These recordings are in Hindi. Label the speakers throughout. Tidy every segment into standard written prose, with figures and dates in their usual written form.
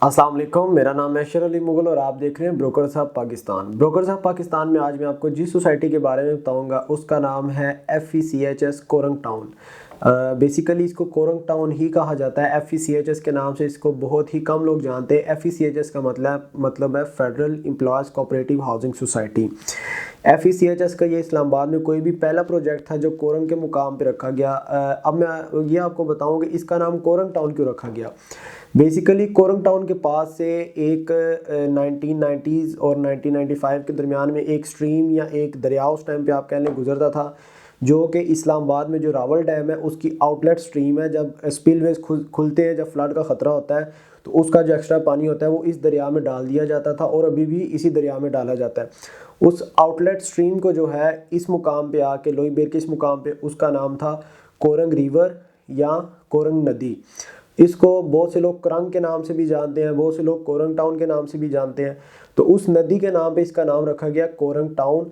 Speaker 1: अस्सलाम वालेकुम, मेरा नाम है अशर अली मुगल और आप देख रहे हैं brokers hub Pakistan. Brokers hub Pakistan में आज मैं आपको जिस सोसाइटी के बारे में बताऊंगा उसका नाम है FECHS कोरंग टाउन। बेसिकली इसको कोरंग टाउन ही कहा जाता है। FECHS के नाम से इसको बहुत ही कम लोग जानते हैं। FECHS का मतलब है federal employees cooperative housing society. FECHS का ये इस्लामाबाद में कोई भी पहला प्रोजेक्ट था जो कोरंग के मुकाम पे रखा गया। अब मैं ये आपको बताऊंगा कि इसका नाम कोरंग टाउन क्यों रखा गया। बेसिकली कोरंग टाउन के पास से एक 1990s और 1995 के दरमियान में एक स्ट्रीम या एक दरिया उस टाइम पे आप कह लें गुजरता था, जो कि इस्लामाबाद में जो रावल डैम है उसकी आउटलेट स्ट्रीम है। जब स्पिलवेज खुलते हैं, जब फ्लड का ख़तरा होता है तो उसका जो एक्स्ट्रा पानी होता है वो इस दरिया में डाल दिया जाता था और अभी भी इसी दरिया में डाला जाता है। उस आउटलेट स्ट्रीम को जो है इस मुकाम पे आके लोई बेर के इस मुकाम पे उसका नाम था कोरंग रिवर या कोरंग नदी। इसको बहुत से लोग करंग के नाम से भी जानते हैं, बहुत से लोग कोरंग टाउन के नाम से भी जानते हैं। तो उस नदी के नाम पे इसका नाम रखा गया कोरंग टाउन।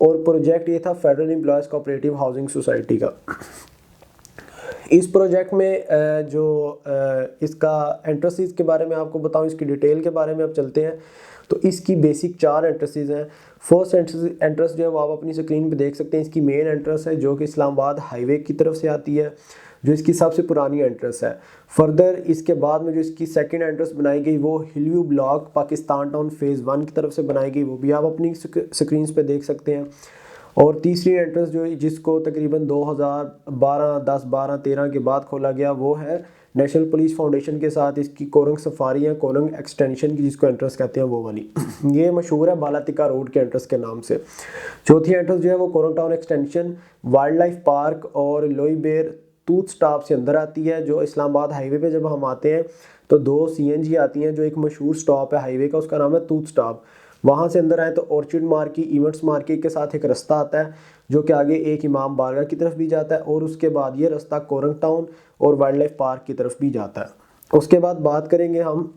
Speaker 1: और प्रोजेक्ट ये था federal employees cooperative housing society का। इस प्रोजेक्ट में जो इसका एंट्रेंसेस के बारे में आपको बताऊं, इसकी डिटेल के बारे में अब चलते हैं। तो इसकी बेसिक 4 एंट्रेंसेस हैं। फर्स्ट एंट्रेंस जो है वो आप अपनी स्क्रीन पे देख सकते हैं। इसकी मेन एंट्रेंस है जो कि इस्लामाबाद हाईवे की तरफ से आती है, जो इसकी सबसे पुरानी एंट्रेंस है। फर्दर इसके बाद में जो इसकी सेकंड एंट्रेंस बनाई गई वो Hillview block Pakistan town phase 1 की तरफ से बनाई गई, वो भी आप अपनी स्क्रीन पे देख सकते हैं। और तीसरी एंट्रेंस जो जिसको तकरीबन 2012 10 12 13 के बाद खोला गया वो है नेशनल पुलिस फाउंडेशन के साथ इसकी कोरंग सफारी या कोरंग एक्सटेंशन की, जिसको एंट्रेंस कहते हैं वो वाली। ये मशहूर है बालातिका रोड के एंट्रेंस के नाम से। चौथी एंट्रेंस जो है वो Korang town extension wild life park और लोई बेर तूत स्टॉप से अंदर आती है। जो इस्लामाबाद हाईवे पे जब हम आते हैं तो 2 CNG आती हैं, जो एक मशहूर स्टॉप है हाईवे का, उसका नाम है तूत स्टॉप। वहाँ से अंदर आए तो ऑर्चिड मार्केट, इवेंट्स मार्केट के साथ एक रास्ता आता है जो कि आगे एक इमाम बारगाह की तरफ भी जाता है और उसके बाद ये रास्ता कोरंग टाउन और वाइल्ड लाइफ पार्क की तरफ भी जाता है। उसके बाद बात करेंगे हम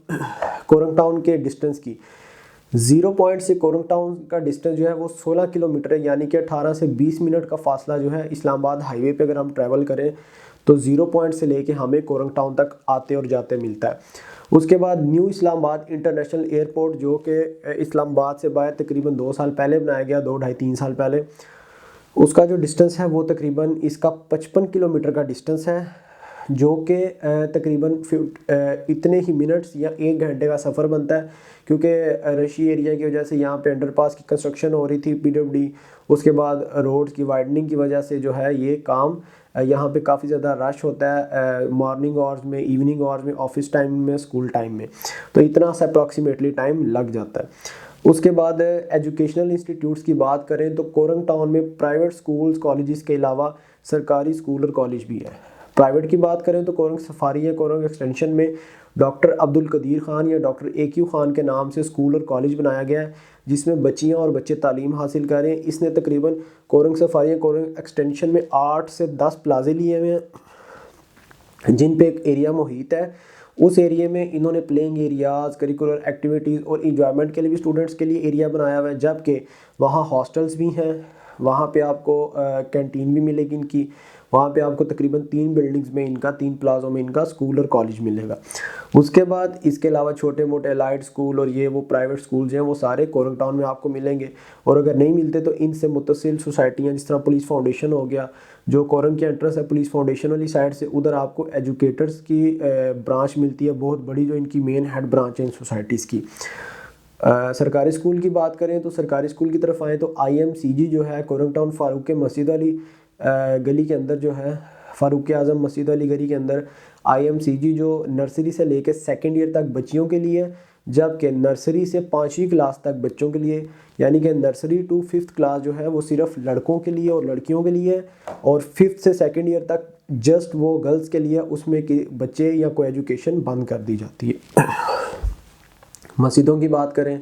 Speaker 1: कोरंग टाउन के डिस्टेंस की। 0 पॉइंट से कोरंग टाउन का डिस्टेंस जो है वो 16 किलोमीटर है, यानी कि 18 से 20 मिनट का फासला जो है इस्लामाबाद हाईवे पे अगर हम ट्रैवल करें तो 0 पॉइंट से लेके हमें कोरंग टाउन तक आते और जाते मिलता है। उसके बाद न्यू इस्लामाबाद इंटरनेशनल एयरपोर्ट जो कि इस्लामाबाद से बाहर तकरीबन 2 साल पहले बनाया गया, 2 ढाई 3 साल पहले। उसका जो डिस्टेंस है वो तकरीबन इसका 55 किलोमीटर का डिस्टेंस है, जो कि तकरीबन इतने ही मिनट्स या 1 घंटे का सफ़र बनता है, क्योंकि रशी एरिया की वजह से यहाँ पे अंडरपास की कंस्ट्रक्शन हो रही थी PWD। उसके बाद रोड्स की वाइडनिंग की वजह से जो है ये काम यहाँ पे काफ़ी ज़्यादा रश होता है मॉर्निंग आवर्स में, इवनिंग आवर्स में, ऑफिस टाइम में, स्कूल टाइम में। तो इतना सा अप्रॉक्सीमेटली टाइम लग जाता है। उसके बाद एजुकेशनल इंस्टीट्यूट्स की बात करें तो कोरंग टाउन में प्राइवेट स्कूल्स कॉलेजेस के अलावा सरकारी स्कूल और कॉलेज भी है। प्राइवेट की बात करें तो कोरंग सफारी या कोरंग एक्सटेंशन में डॉक्टर अब्दुल कदीर खान या डॉक्टर AQ खान के नाम से स्कूल और कॉलेज बनाया गया है, जिसमें बच्चियां और बच्चे तालीम हासिल कर रहे हैं। इसने तकरीबन कोरंग सफारी या कोरंग एक्सटेंशन में 8 से 10 प्लाजे लिए हुए हैं, जिन पे एक एरिया मुहित है। उस एरिया में इन्होंने प्लेइंग एरियाज़, करिकुलर एक्टिविटीज़ और इंजॉयमेंट के लिए भी स्टूडेंट्स के लिए एरिया बनाया हुआ है, जबकि वहाँ हॉस्टल्स भी हैं। वहाँ पे आपको कैंटीन भी मिलेगी इनकी। वहाँ पे आपको तकरीबन 3 बिल्डिंग्स में इनका, 3 प्लाजों में इनका स्कूल और कॉलेज मिलेगा। उसके बाद इसके अलावा छोटे मोटे अलाइड स्कूल और ये वो प्राइवेट स्कूल्स हैं वो सारे कोरंग टाउन में आपको मिलेंगे। और अगर नहीं मिलते तो इनसे मुतसिल सोसाइटियाँ, जिस तरह पुलिस फाउंडेशन हो गया, जो कोरंग की एंट्रेंस है पुलिस फाउंडेशन वाली साइड से, उधर आपको एजुकेटर्स की ब्रांच मिलती है बहुत बड़ी, जो इनकी मेन हेड ब्रांच है इन सोसाइटीज़ की। सरकारी स्कूल की बात करें तो सरकारी स्कूल की तरफ आएँ तो IMCG जो है कोरंग टाउन फारूक मस्जिद वाली गली के अंदर जो है, फ़ारूक आज़म मस्जिद वाली गली के अंदर IMCG जो नर्सरी से लेकर 2nd ईयर तक बच्चियों के लिए, जबकि नर्सरी से 5वीं क्लास तक बच्चों के लिए, यानी कि नर्सरी टू 5th क्लास जो है वो सिर्फ लड़कों के लिए और लड़कियों के लिए, और 5th से 2nd ईयर तक जस्ट वो गर्ल्स के लिए, उसमें कि बच्चे या कोई एजुकेशन बंद कर दी जाती है। मस्जिदों की बात करें,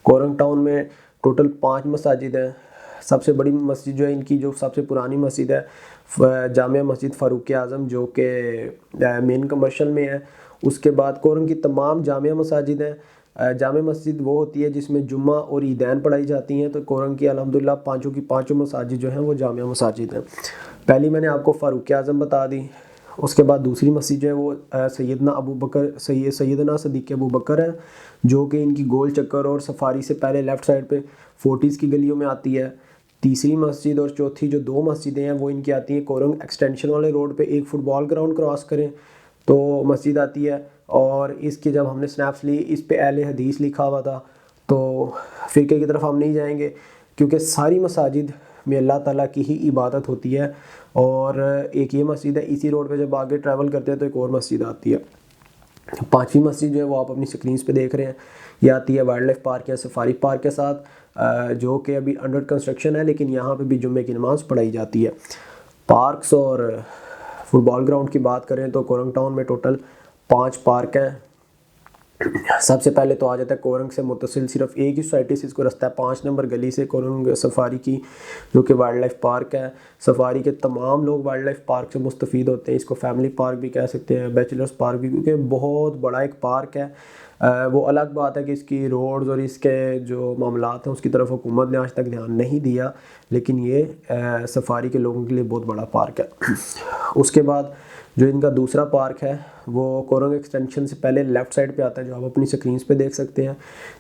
Speaker 1: कोरंग टाउन में टोटल 5 मसाजिद हैं। सबसे बड़ी मस्जिद जो है इनकी, जो सबसे पुरानी मस्जिद है जामिया मस्जिद फ़ारूक आज़म, जो कि मेन कमर्शल में है। उसके बाद कोरंग की तमाम जामिया मसाजिद हैं। जामिया मस्जिद वो होती है जिसमें जुम्मा और ईदैन पढ़ाई जाती हैं। तो कोरंग की अल्हम्दुलिल्लाह पाँचों की पाँचों मसाजिद जो हैं वो जामिया मसाजिद हैं। पहली मैंने आपको फ़ारूक आज़म बता दी। उसके बाद दूसरी मस्जिद जो है वो सैयदना सिद्दीक़ अबू बकर है, जो कि इनकी गोल चक्कर और सफारी से पहले लेफ़्ट साइड पे 40s की गलियों में आती है। तीसरी मस्जिद और चौथी जो 2 मस्जिदें हैं वो इनकी आती हैं कोरंग एक्सटेंशन वाले रोड पे, एक फुटबॉल ग्राउंड क्रॉस करें तो मस्जिद आती है। और इसकी जब हमने स्नैप्स ली, इस पे अहले हदीस लिखा हुआ था, तो फ़िरके की तरफ हम नहीं जाएंगे क्योंकि सारी मसाजिद में अल्लाह ताला की ही इबादत होती है। और एक ये मस्जिद है, इसी रोड पे जब आगे ट्रैवल करते हैं तो एक और मस्जिद आती है। 5वीं मस्जिद जो है वो आप अपनी स्क्रीन पे देख रहे हैं, ये आती है वाइल्ड लाइफ पार्क या सफारी पार्क के साथ, जो कि अभी अंडर कंस्ट्रक्शन है, लेकिन यहाँ पे भी जुम्मे की नमाज़ पढ़ाई जाती है। पार्क्स और फुटबॉल ग्राउंड की बात करें तो कोरंग टाउन में टोटल 5 पार्क हैं। सबसे पहले तो आ जाता है कोरंग से मुतसिल सिर्फ एक ही सोसाइटी से इसको रास्ता है 5 नंबर गली से कोरंग सफारी की, जो कि वाइल्ड लाइफ पार्क है। सफारी के तमाम लोग वाइल्ड लाइफ पार्क से मुस्तफ़ीद होते हैं, इसको फैमिली पार्क भी कह सकते हैं, बैचलर्स पार्क भी, क्योंकि बहुत बड़ा एक पार्क है। वो अलग बात है कि इसकी रोड्स और इसके जो मामलात हैं उसकी तरफ हुकूमत ने आज तक ध्यान नहीं दिया, लेकिन ये सफारी के लोगों के लिए बहुत बड़ा पार्क है। उसके बाद जो इनका दूसरा पार्क है वो कोरंग एक्सटेंशन से पहले लेफ़्ट साइड पे आता है, जो आप अपनी स्क्रीन पे देख सकते हैं।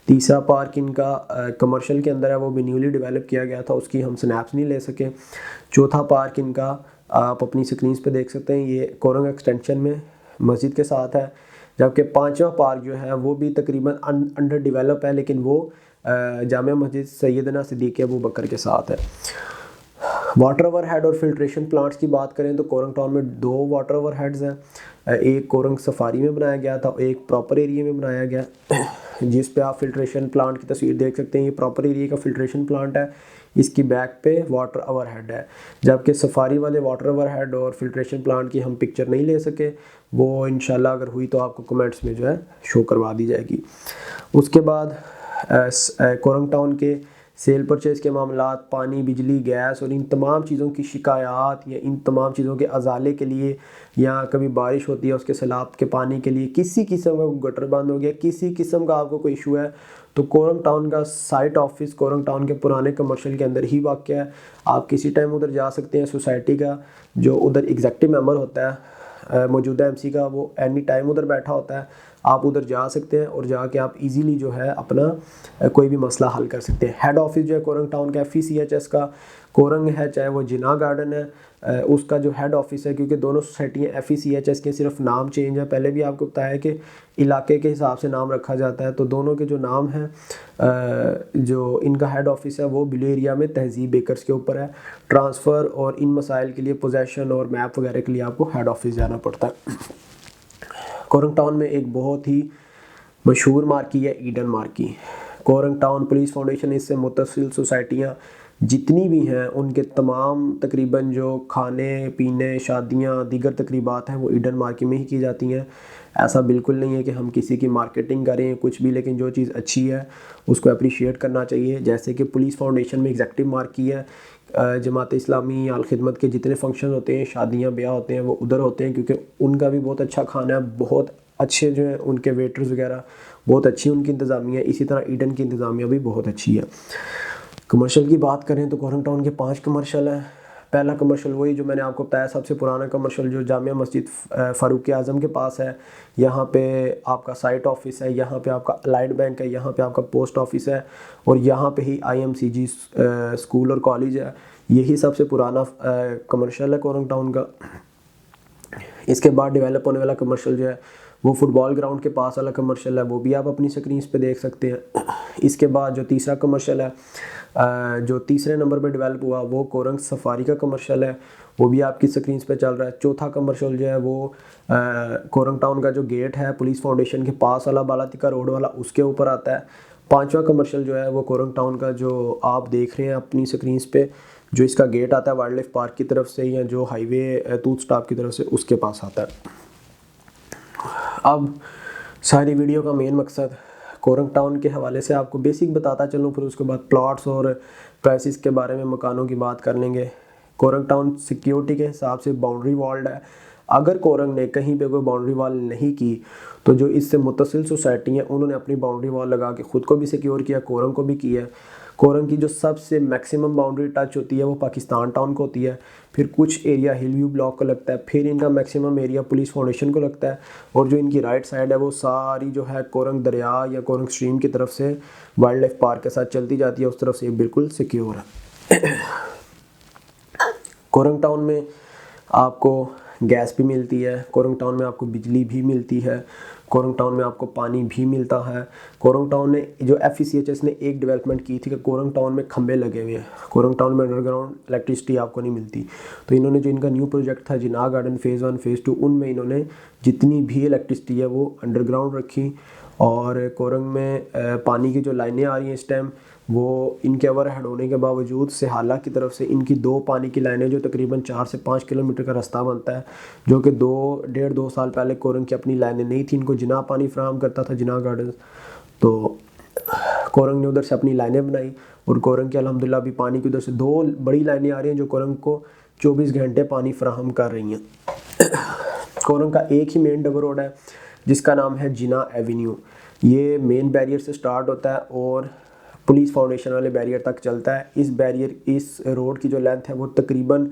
Speaker 1: तीसरा पार्क इनका कमर्शियल के अंदर है, वो भी न्यूली डेवलप किया गया था, उसकी हम स्नैप्स नहीं ले सके। चौथा पार्क इनका आप अपनी स्क्रीन पे देख सकते हैं, ये कोरंग एक्सटेंशन में मस्जिद के साथ है। जबकि 5वां पार्क जो है वो भी तकरीबन अंडर डेवलप है, लेकिन वो जामिया मस्जिद सैयदना सिद्दीक़ अबू बकर के साथ है। वाटर ओवर हेड और फिल्ट्रेशन प्लांट्स की बात करें तो कोरंग टाउन में 2 वाटर ओवर हेड्स हैं, एक कोरंग सफारी में बनाया गया था, एक प्रॉपर एरिया में बनाया गया, जिस पे आप फिल्ट्रेशन प्लांट की तस्वीर देख सकते हैं। ये प्रॉपर एरिया का फिल्ट्रेशन प्लांट है, इसकी बैक पे वाटर ओवर हेड है। जबकि सफारी वाले वाटर ओवर हेड और फिल्ट्रेशन प्लांट की हम पिक्चर नहीं ले सके, वो इंशाल्लाह अगर हुई तो आपको कमेंट्स में जो है शो करवा दी जाएगी। उसके बाद कोरंग टाउन के सेल परचेज़ के मामलात, पानी, बिजली, गैस और इन तमाम चीज़ों की शिकायत या इन तमाम चीज़ों के अजाले के लिए, या कभी बारिश होती है उसके सैलाब के पानी के लिए, किसी किस्म का गटर बंद हो गया, किसी किस्म का आपको कोई इशू है, तो कोरंग टाउन का साइट ऑफिस कोरंग टाउन के पुराने कमर्शियल के अंदर ही वाक़ है। आप किसी टाइम उधर जा सकते हैं। सोसाइटी का जो उधर एग्जेक्टिव मेंबर होता है मौजूदा एमसी का, वो एनी टाइम उधर बैठा होता है, आप उधर जा सकते हैं और जाके आप इजीली जो है अपना कोई भी मसला हल कर सकते हैं। हेड ऑफिस जो है कोरंग टाउन का FECHS का कोरंग है, चाहे वो जिना गार्डन है, उसका जो हेड ऑफिस है, क्योंकि दोनों सोसाइटियाँ FECHS के सिर्फ नाम चेंज है, पहले भी आपको बताया कि इलाके के हिसाब से नाम रखा जाता है, तो दोनों के जो नाम हैं, जो इनका हेड ऑफिस है वो बिलो एरिया में तहजीब बेकर्स के ऊपर है। ट्रांसफ़र और इन मसाइल के लिए पोजेसन और मैप वगैरह के लिए आपको हेड ऑफिस जाना पड़ता है। कोरंग टाउन में एक बहुत ही मशहूर मार्की है Eden marquee. Korangi town police foundation, इससे मुतसिल सोसाइटियाँ जितनी भी हैं उनके तमाम तकरीबन जो खाने पीने, शादियाँ, दीगर तकरीबात हैं वो ईडन मार्की में ही की जाती हैं। ऐसा बिल्कुल नहीं है कि हम किसी की मार्केटिंग करें कुछ भी, लेकिन जो चीज़ अच्छी है उसको अप्रिशिएट करना चाहिए। जैसे कि पुलिस फाउंडेशन में एग्जेक्टिव मार्की है, जमात इस्लामी आल खिदमत के जितने फंक्शन होते हैं, शादियाँ ब्याह होते हैं, वो उधर होते हैं, क्योंकि उनका भी बहुत अच्छा खाना है, बहुत अच्छे जो है उनके वेटर्स वगैरह, बहुत अच्छी उनकी इंतज़ामिया है। इसी तरह ईडन की इंतज़ामिया भी बहुत अच्छी है। कमर्शियल की बात करें तो कोरंग टाउन के 5 कमर्शियल हैं। पहला कमर्शियल वही जो मैंने आपको बताया, सबसे पुराना कमर्शियल जो जामिया मस्जिद फ़ारूक आज़म के पास है। यहाँ पे आपका साइट ऑफिस है, यहाँ पे आपका अलाइड बैंक है, यहाँ पे आपका पोस्ट ऑफिस है, और यहाँ पे ही IMCG स्कूल और कॉलेज है। यही सबसे पुराना कमर्शियल है कोरंग टाउन का। इसके बाद डेवलप होने वाला कमर्शियल जो है वो फुटबॉल ग्राउंड के पास वाला कमर्शियल है, वो भी आप अपनी स्क्रीन पे देख सकते हैं। इसके बाद जो तीसरा कमर्शियल है, जो तीसरे नंबर पे डेवलप हुआ, वो कोरंग सफारी का कमर्शियल है, वो भी आपकी स्क्रीन पे चल रहा है। चौथा कमर्शियल जो है वो कोरंग टाउन का जो गेट है पुलिस फाउंडेशन के पास वाला बालातिका रोड वाला, उसके ऊपर आता है। 5वां कमर्शियल जो है वो कोरंग टाउन का जो आप देख रहे हैं अपनी स्क्रीन पे, जो इसका गेट आता है वाइल्ड लाइफ पार्क की तरफ से, या जो हाईवे तूत स्टॉप की तरफ से, उसके पास आता है। अब सारी वीडियो का मेन मकसद कोरंग टाउन के हवाले से आपको बेसिक बताता चलूँ, फिर उसके बाद प्लॉट्स और प्राइसेस के बारे में, मकानों की बात कर लेंगे। कोरंग टाउन सिक्योरिटी के हिसाब से बाउंड्री वॉल्ड है। अगर कोरंग ने कहीं पे कोई बाउंड्री वॉल नहीं की तो जो इससे मुतसिल सोसाइटी हैं उन्होंने अपनी बाउंड्री वॉल लगा के ख़ुद को भी सिक्योर किया, कोरंग को भी किया। कोरंग की जो सबसे मैक्सिमम बाउंड्री टच होती है वो पाकिस्तान टाउन को होती है, फिर कुछ एरिया हिल व्यू ब्लॉक को लगता है, फिर इनका मैक्सिमम एरिया पुलिस फाउंडेशन को लगता है, और जो इनकी राइट साइड है वो सारी जो है कोरंग दरिया या कोरंग स्ट्रीम की तरफ से वाइल्ड लाइफ पार्क के साथ चलती जाती है, उस तरफ से ये बिल्कुल सिक्योर है। कोरंग टाउन में आपको गैस भी मिलती है, कोरंग टाउन में आपको बिजली भी मिलती है, कोरंग टाउन में आपको पानी भी मिलता है। कोरंग टाउन ने जो FECHS ने एक डेवलपमेंट की थी कि कोरंग टाउन में खंबे लगे हुए हैं, कोरंग टाउन में अंडरग्राउंड इलेक्ट्रिसिटी आपको नहीं मिलती, तो इन्होंने जो इनका न्यू प्रोजेक्ट था जिनाह गार्डन फ़ेज़ 1 फ़ेज़ 2, उनमें इन्होंने जितनी भी इलेक्ट्रिसिटी है वो अंडरग्राउंड रखी। और कोरंग में पानी की जो लाइनें आ रही हैं इस टाइम, वो इनके ओवरहेड होने के बावजूद सेहाला की तरफ से इनकी 2 पानी की लाइनें जो तकरीबन 4 से 5 किलोमीटर का रास्ता बनता है, जो कि 2 साल पहले कोरंग की अपनी लाइनें नहीं थी, इनको जिनाह पानी फराहम करता था जिनाह गार्डन, तो कोरंग ने उधर से अपनी लाइनें बनाई, और कोरंग की अल्हम्दुलिल्लाह अभी पानी की उधर से 2 बड़ी लाइनें आ रही हैं जो कोरंग को 24 घंटे पानी फराहम कर रही हैं। कोरंग का एक ही मेन डबल रोड है जिसका नाम है जिनाह एवेन्यू, ये मेन बैरियर से स्टार्ट होता है और पुलिस फाउंडेशन वाले बैरियर तक चलता है। इस रोड की जो लेंथ है वो तकरीबन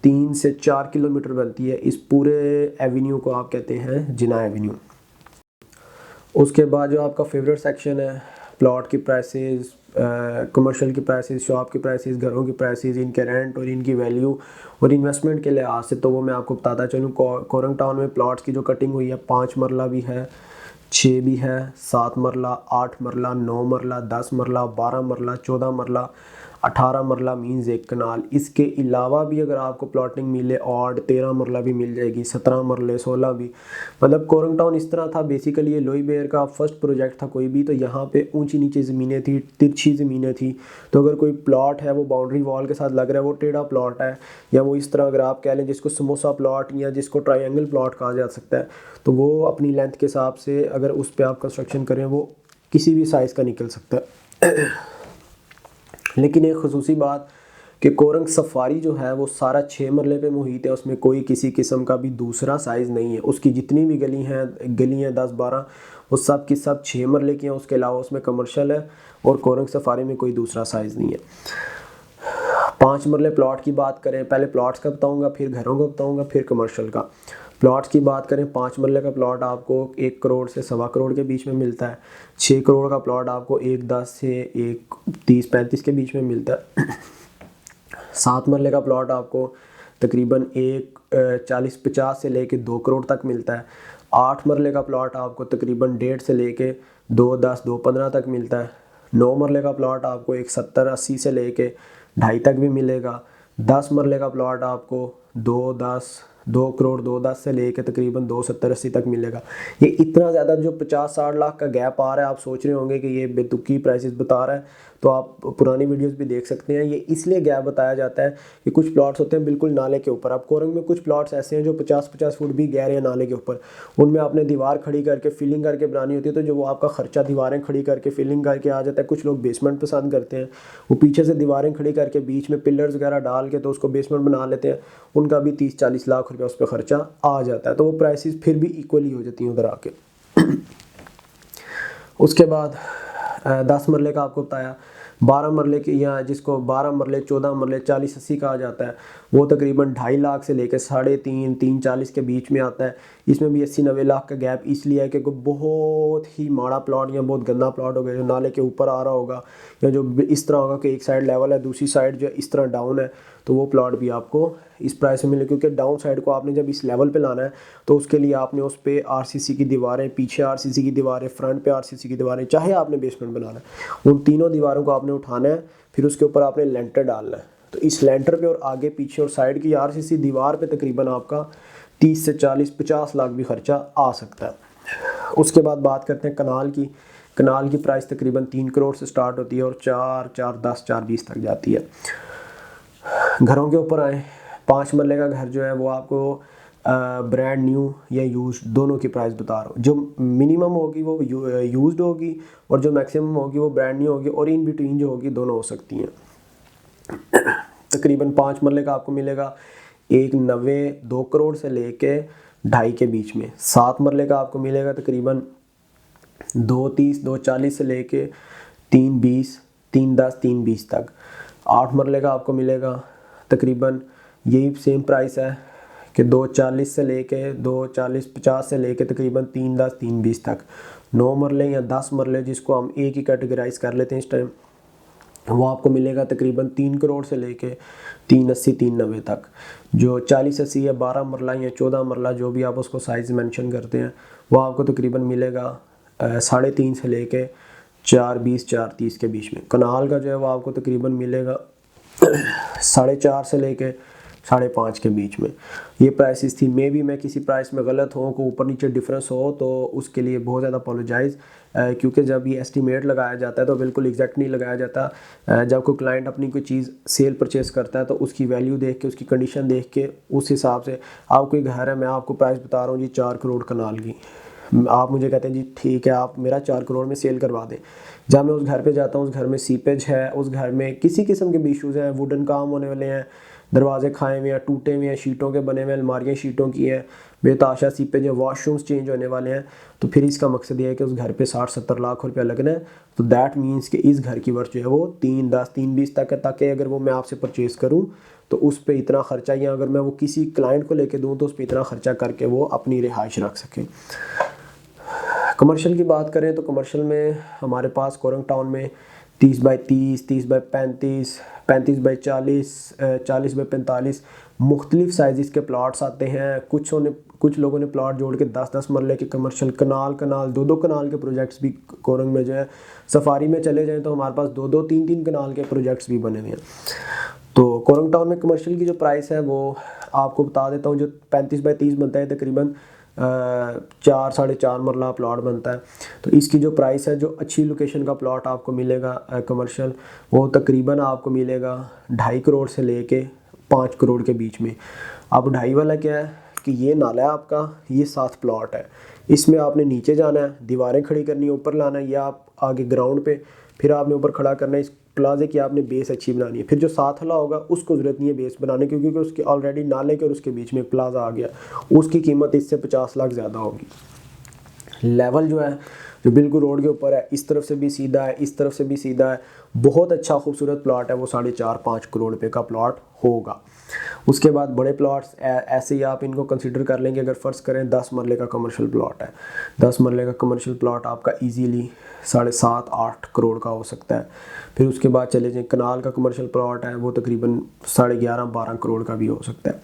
Speaker 1: 3 से 4 किलोमीटर बनती है। इस पूरे एवेन्यू को आप कहते हैं जिनाह एवेन्यू। उसके बाद जो आपका फेवरेट सेक्शन है, प्लॉट की प्राइसेस, कमर्शियल की प्राइसेस, शॉप की प्राइसेस, घरों की प्राइसेस, इनके रेंट और इनकी वैल्यू और इन्वेस्टमेंट के लिहाज से, तो वो मैं आपको बताता चलूँ। कोरंग टाउन में प्लॉट्स की जो कटिंग हुई है 5 मरला भी है, 6 भी है, 7 मरला, 8 मरला, 9 मरला, 10 मरला, 12 मरला, 14 मरला, 18 मरला मीन्स 1 कनाल। इसके अलावा भी अगर आपको प्लॉटिंग मिले और 13 मरला भी मिल जाएगी, 17 मरले, 16 भी। मतलब कोरंग टाउन इस तरह था, बेसिकली ये लोई बेयर का फर्स्ट प्रोजेक्ट था कोई भी, तो यहाँ पे ऊंची नीचे ज़मीनें थी, तिरछी ज़मीनें थी, तो अगर कोई प्लॉट है वो बाउंड्री वॉल के साथ लग रहा है वो टेढ़ा प्लॉट है, या वो इस तरह अगर आप कह लें जिसको समोसा प्लॉट या जिसको ट्रायंगल प्लॉट कहा जा सकता है, तो वो अपनी लेंथ के हिसाब से अगर उस पर आप कंस्ट्रक्शन करें वो किसी भी साइज़ का निकल सकता है। लेकिन एक खसूसी बात कि कोरंग सफारी जो है वो सारा 6 मरले पे मुहित है, उसमें कोई किसी किस्म का भी दूसरा साइज़ नहीं है। उसकी जितनी भी गलियाँ 10-12 वो सब की सब 6 मरले की हैं, उसके अलावा उसमें कमर्शियल है, और कोरंग सफारी में कोई दूसरा साइज़ नहीं है। 5 मरले प्लॉट की बात करें, पहले प्लॉट्स का बताऊँगा, फिर घरों का बताऊँगा, फिर कमर्शियल का। प्लॉट्स की बात करें, 5 मरले का प्लॉट आपको 1 करोड़ से 1.25 करोड़ के बीच में मिलता है। 6 करोड़ का प्लॉट आपको 1.10 से 1.30-1.35 के बीच में मिलता है। 7 मरले का प्लॉट आपको तकरीबन 1.40-50 से लेके 2 करोड़ तक मिलता है। 8 मरले का प्लॉट आपको तकरीबन 1.5 से लेके 2.10-2.15 तक मिलता है। 9 मरले का प्लॉट आपको 1.70-80 से लेके 2.5 तक भी मिलेगा। 10 मरले का प्लॉट आपको 2 करोड़ 2.10 से लेके तकरीबन 2.70-80 तक मिलेगा। ये इतना ज़्यादा जो 50-60 लाख का गैप आ रहा है, आप सोच रहे होंगे कि ये बेतुकी प्राइसेस बता रहा है, तो आप पुरानी वीडियोस भी देख सकते हैं। ये इसलिए गैप बताया जाता है कि कुछ प्लॉट्स होते हैं बिल्कुल नाले के ऊपर। अब कोरंग में कुछ प्लॉट्स ऐसे हैं जो 50-50 फुट भी गहरे हैं नाले के ऊपर, उनमें आपने दीवार खड़ी करके फिलिंग करके बनानी होती है, तो जो वो आपका खर्चा दीवारें खड़ी करके फिलिंग करके आ जाता है। कुछ लोग बेसमेंट पसंद करते हैं, वो पीछे से दीवारें खड़ी करके बीच में पिलर्स वगैरह डाल के तो उसको बेसमेंट बना लेते हैं, उनका भी 30-40 लाख रुपया उस पर खर्चा आ जाता है, तो वो प्राइसेस फिर भी इक्वली हो जाती हैं उधर आके। उसके बाद 10 मरले का आपको बताया, 12 मरले की, या जिसको 12 मरले 14 मरले 40-80 कहा जाता है, वो तकरीबन 2.5 लाख से लेकर 3.5-3.40 के बीच में आता है। इसमें भी 80-90 लाख का गैप इसलिए है कि कोई बहुत ही माड़ा प्लॉट या बहुत गंदा प्लॉट होगा जो नाले के ऊपर आ रहा होगा, या जो इस तरह होगा कि एक साइड लेवल है दूसरी साइड जो इस तरह डाउन है, तो वो प्लॉट भी आपको इस प्राइस में मिले, क्योंकि डाउन साइड को आपने जब इस लेवल पे लाना है तो उसके लिए आपने उस पर RCC की दीवारें, पीछे RCC की दीवारें, फ्रंट पे RCC की दीवारें, चाहे आपने बेसमेंट बनाना है, उन तीनों दीवारों को आपने उठाना है, फिर उसके ऊपर आपने लेंटर डालना है। तो इस लेंटर पे और आगे पीछे और साइड की RCC दीवार पे तकरीबन आपका 30 से 40-50 लाख भी खर्चा आ सकता है। उसके बाद बात करते हैं कनाल की। कनाल की प्राइस तकरीबन 3 करोड़ से स्टार्ट होती है और 4-4-10 4-20 तक जाती है। घरों के ऊपर आए, 5 मरले का घर जो है वो आपको ब्रांड न्यू या यूज दोनों की प्राइस बता रहा हूँ। जो मिनिमम होगी वो यूज्ड होगी, और जो मैक्सिमम होगी वो ब्रांड न्यू होगी, और इन बिटवीन जो होगी दोनों हो सकती हैं। तकरीबन 5 मरले का आपको मिलेगा 1.90-2 करोड़ से लेके 2.5 के बीच में। 7 मरले का आपको मिलेगा तकरीबन 2.30-2.40 से लेके 3.20 310 320 तक। 8 मरले का आपको मिलेगा तकरीबन यही सेम प्राइस है कि 240 से लेके 240-50 से लेके तकरीबन 310 320 तक। 9 मरले या 10 मरले जिसको हम एक ही कैटेगराइज कर लेते हैं इस टाइम, वो आपको मिलेगा तकरीबन 3 करोड़ से लेके 380 390 तक। जो 40-80 या 12 मरला या 14 मरला जो भी आप उसको साइज़ मेंशन करते हैं, वो आपको तकरीबन मिलेगा 3.5 से लेके 420 430 के बीच में। कनाल का जो है वो आपको तकरीबन मिलेगा 4.5 से लेके 5.5 के बीच में। ये प्राइसेस थी। मे भी मैं किसी प्राइस में गलत हूँ, को ऊपर नीचे डिफरेंस हो तो उसके लिए बहुत ज़्यादा अपोलोजाइज़, क्योंकि जब ये एस्टीमेट लगाया जाता है तो बिल्कुल एग्जैक्ट नहीं लगाया जाता। जब कोई क्लाइंट अपनी कोई चीज़ सेल परचेस करता है तो उसकी वैल्यू देख के, उसकी कंडीशन देख के, उस हिसाब से आप कोई घर है, मैं आपको प्राइस बता रहा हूँ जी 4 करोड़ कनाल की, आप मुझे कहते हैं जी ठीक है आप मेरा 4 करोड़ में सेल करवा दें। जब मैं उस घर पे जाता हूँ, उस घर में सीपेज है, उस घर में किसी किस्म के भी इशूज़ हैं, वुडन काम होने वाले हैं, दरवाजे खाए हुए हैं, टूटे हुए हैं, शीटों के बने हुए हैं, अलमारियाँ शीटों की हैं, बेताशा सीपेज है, वॉशरूम्स चेंज होने वाले हैं, तो फिर इसका मकसद ये है कि उस घर पे 60-70 लाख रुपया लगना है। तो दैट मीन्स कि इस घर की वर्थ जो है वो 310 320 तक है, ताकि अगर वो मैं आपसे परचेज़ करूँ तो उस पर इतना ख़र्चा, या अगर मैं वो किसी क्लाइंट को लेके दूँ तो उस पर इतना ख़र्चा करके वो अपनी रिहाइश रख सकें। कमर्शियल की बात करें तो कमर्शियल में हमारे पास कोरंग टाउन में 30 बाई 30, 30 बाई 35, 35 बाई 40, 40 बाई 45 मुख्तलिफ साइज़ के प्लाट्स आते हैं। कुछ लोगों ने प्लाट जोड़ के 10-10 मरले के कमर्शियल कनाल 2-2 कनाल के प्रोजेक्ट्स भी कोरंग में जो है, सफारी में चले जाएँ तो हमारे पास 2-2 3-3 कनाल के प्रोजेक्ट्स भी बने हुए हैं। तो कोरंग टाउन में कमर्शियल की जो प्राइस है वो आपको बता देता हूँ। जो 35 बाई 30 बनता है तकरीबन 4-4.5 मरला प्लॉट बनता है, तो इसकी जो प्राइस है, जो अच्छी लोकेशन का प्लॉट आपको मिलेगा कमर्शियल, वो तकरीबन आपको मिलेगा 2.5 करोड़ से लेके 5 करोड़ के बीच में। अब 2.5 वाला क्या है कि ये नाला है आपका, ये 7 प्लॉट है, इसमें आपने नीचे जाना है, दीवारें खड़ी करनी है, ऊपर लाना है, या आप आगे ग्राउंड पे, फिर आपने ऊपर खड़ा करना है। इस प्लाजे की आपने बेस अच्छी बनानी है। फिर जो 7 वाला होगा उसको ज़रूरत नहीं है बेस बनाने की, क्योंकि उसके ऑलरेडी नाले के और उसके बीच में प्लाजा आ गया, उसकी कीमत इससे 50 लाख ज़्यादा होगी। लेवल जो है, जो बिल्कुल रोड के ऊपर है, इस तरफ से भी सीधा है, इस तरफ से भी सीधा है, बहुत अच्छा खूबसूरत प्लॉट है वो। 4.5-5 करोड़ रुपए का प्लॉट होगा। उसके बाद बड़े प्लॉट्स ऐसे ही आप इनको कंसिडर कर लेंगे। अगर फ़र्ज़ करें 10 मरले का कमर्शियल प्लॉट है, 10 मरले का कमर्शियल प्लॉट आपका इजीली 7.5-8 करोड़ का हो सकता है। फिर उसके बाद चले जाएँ, कनाल का कमर्शियल प्लॉट है वो तकरीबन 11.5-12 करोड़ का भी हो सकता है।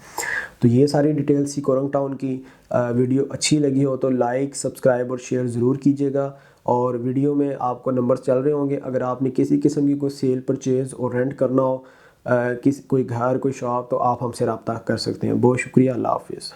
Speaker 1: तो ये सारी डिटेल्स थी कोरंग टाउन की। वीडियो अच्छी लगी हो तो लाइक, सब्सक्राइब और शेयर ज़रूर कीजिएगा। और वीडियो में आपको नंबर्स चल रहे होंगे, अगर आपने किसी किस्म की कोई सेल, परचेज़ और रेंट करना हो, कोई घर, कोई शॉप, तो आप हमसे रब्ता कर सकते हैं। बहुत शुक्रिया, अल्लाह हाफ़िज़।